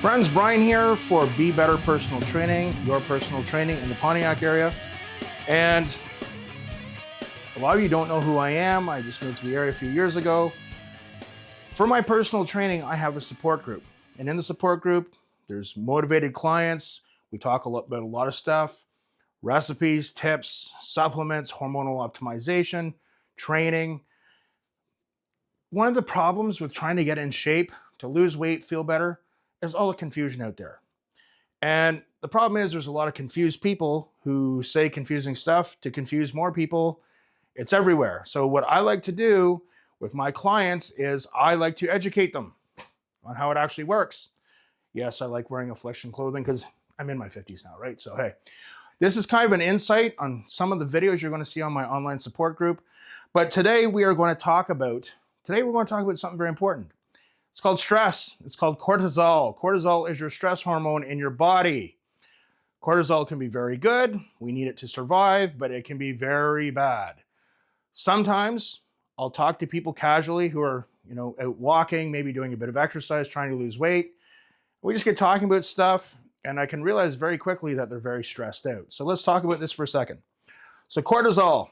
Friends, Brian here for Be Better Personal Training, your personal training in the Pontiac area. And a lot of you don't know who I am. I just moved to the area a few years ago. For my personal training, I have a support group. And in the support group, there's motivated clients. We talk about a lot of stuff, recipes, tips, supplements, hormonal optimization, training. One of the problems with trying to get in shape, to lose weight, feel better, is all the confusion out there. And the problem is there's a lot of confused people who say confusing stuff to confuse more people. It's everywhere. So what I like to do with my clients is I like to educate them on how it actually works. Yes, I like wearing affliction clothing because I'm in my 50s now, right? So hey, this is kind of an insight on some of the videos you're going to see on my online support group. But today we're going to talk about something very important. It's called stress. It's called cortisol. Cortisol is your stress hormone in your body. Cortisol can be very good. We need it to survive, but it can be very bad. Sometimes I'll talk to people casually who are, out walking, maybe doing a bit of exercise, trying to lose weight. We just get talking about stuff, and I can realize very quickly that they're very stressed out. So let's talk about this for a second. So cortisol.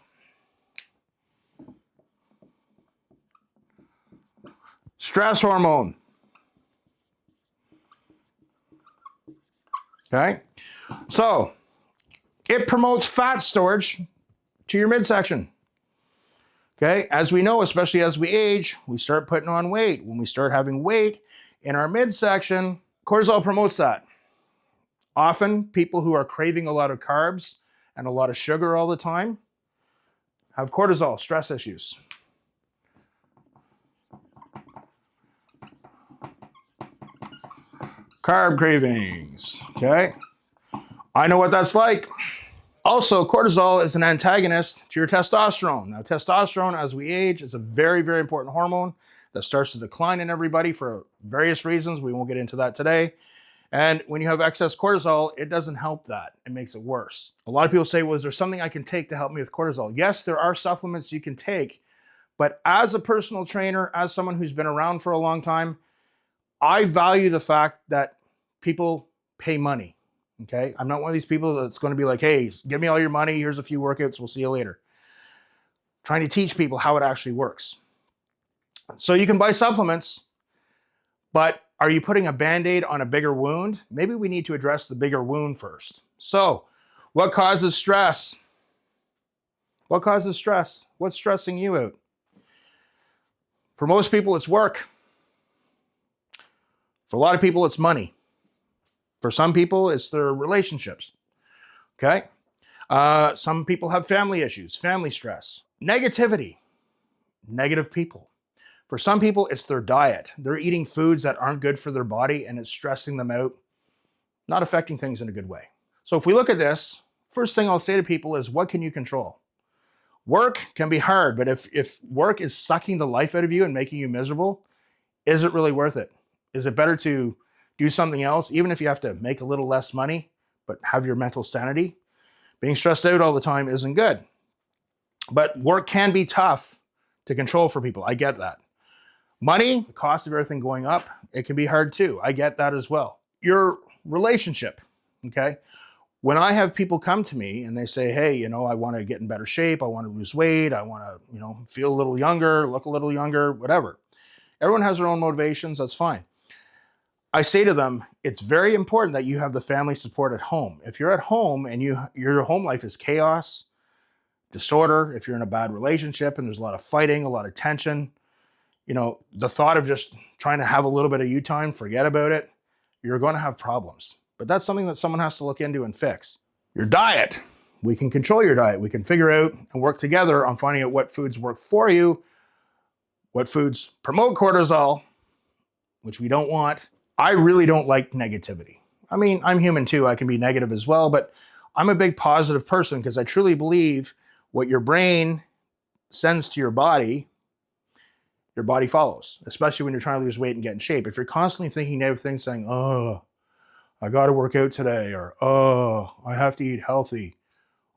Stress hormone. Okay, so it promotes fat storage to your midsection. Okay, as we know, especially as we age, we start putting on weight. When we start having weight in our midsection, cortisol promotes that. Often, people who are craving a lot of carbs and a lot of sugar all the time have cortisol, stress issues. Carb cravings, okay? I know what that's like. Also, cortisol is an antagonist to your testosterone. Now, testosterone, as we age, is a very, very important hormone that starts to decline in everybody for various reasons. We won't get into that today. And when you have excess cortisol, it doesn't help that. It makes it worse. A lot of people say, well, is there something I can take to help me with cortisol? Yes, there are supplements you can take. But as a personal trainer, as someone who's been around for a long time, I value the fact that people pay money, okay? I'm not one of these people that's going to be like, hey, give me all your money. Here's a few workouts. We'll see you later. Trying to teach people how it actually works. So you can buy supplements, but are you putting a Band-Aid on a bigger wound? Maybe we need to address the bigger wound first. So what causes stress? What causes stress? What's stressing you out? For most people, it's work. For a lot of people, it's money. For some people, it's their relationships, okay? Some people have family issues, family stress. Negativity, negative people. For some people, it's their diet. They're eating foods that aren't good for their body and it's stressing them out, not affecting things in a good way. So if we look at this, first thing I'll say to people is, what can you control? Work can be hard, but if work is sucking the life out of you and making you miserable, is it really worth it? Is it better to do something else, even if you have to make a little less money, but have your mental sanity? Being stressed out all the time isn't good. But work can be tough to control for people. I get that. Money, the cost of everything going up, it can be hard too. I get that as well. Your relationship, okay? When I have people come to me and they say, hey, I want to get in better shape, I want to lose weight, I want to, feel a little younger, look a little younger, whatever. Everyone has their own motivations, that's fine. I say to them, it's very important that you have the family support at home. If you're at home and your home life is chaos, disorder, if you're in a bad relationship and there's a lot of fighting, a lot of tension, the thought of just trying to have a little bit of you time, forget about it, you're going to have problems. But that's something that someone has to look into and fix. Your diet, we can control your diet. We can figure out and work together on finding out what foods work for you, what foods promote cortisol, which we don't want. I really don't like negativity. I mean, I'm human too. I can be negative as well, but I'm a big positive person because I truly believe what your brain sends to your body follows, especially when you're trying to lose weight and get in shape. If you're constantly thinking negative things, saying, oh, I got to work out today, or oh, I have to eat healthy,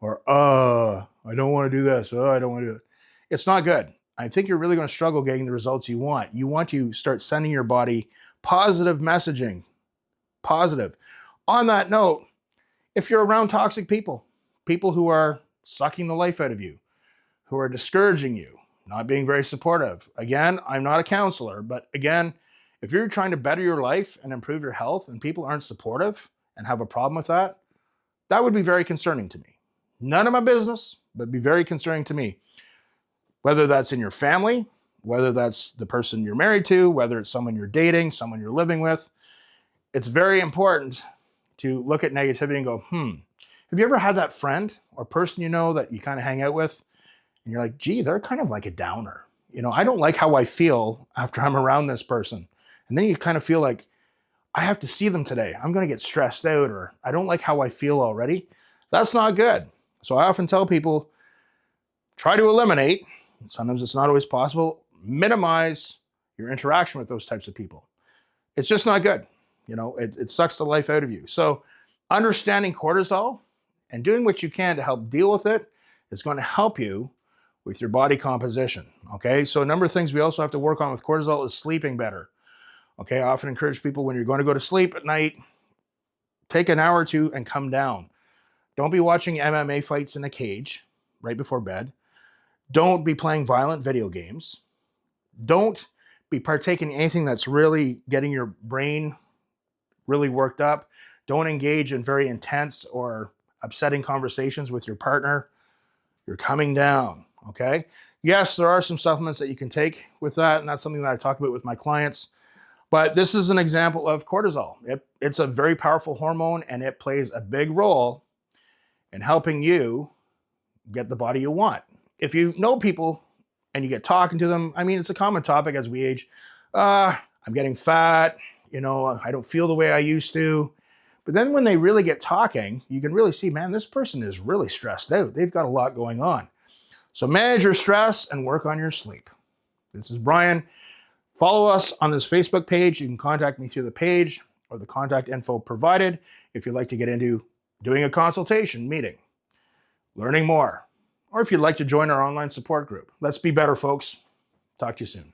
or I don't want to do this, I don't want to do it. It's not good. I think you're really going to struggle getting the results you want. You want to start sending your body positive messaging. positive. On that note, if you're around toxic people, people who are sucking the life out of you, who are discouraging you, not being very supportive. Again, I'm not a counselor, but again, if you're trying to better your life and improve your health and people aren't supportive and have a problem with that, that would be very concerning to me. None of my business, but be very concerning to me. Whether that's in your family, whether that's the person you're married to, whether it's someone you're dating, someone you're living with, it's very important to look at negativity and go, have you ever had that friend or person you know that you kind of hang out with and you're like, gee, they're kind of like a downer. I don't like how I feel after I'm around this person. And then you kind of feel like, I have to see them today. I'm going to get stressed out, or I don't like how I feel already. That's not good. So I often tell people, try to eliminate, sometimes it's not always possible, minimize your interaction with those types of people. It's just not good. It sucks the life out of you. So understanding cortisol and doing what you can to help deal with it is going to help you with your body composition. Okay. So a number of things we also have to work on with cortisol is sleeping better. Okay. I often encourage people, when you're going to go to sleep at night, take an hour or two and come down. Don't be watching MMA fights in a cage right before bed. Don't be playing violent video games. Don't be partaking in anything that's really getting your brain really worked up. Don't engage in very intense or upsetting conversations with your partner. You're coming down, okay? Yes, there are some supplements that you can take with that, and that's something that I talk about with my clients. But this is an example of cortisol. It's a very powerful hormone, and it plays a big role in helping you get the body you want. If you know people and you get talking to them, it's a common topic as we age. I'm getting fat, I don't feel the way I used to. But then when they really get talking, you can really see, man, this person is really stressed out. They've got a lot going on. So manage your stress and work on your sleep. This is Brian. Follow us on this Facebook page. You can contact me through the page or the contact info provided if you'd like to get into doing a consultation meeting, learning more, or if you'd like to join our online support group. Let's be better, folks. Talk to you soon.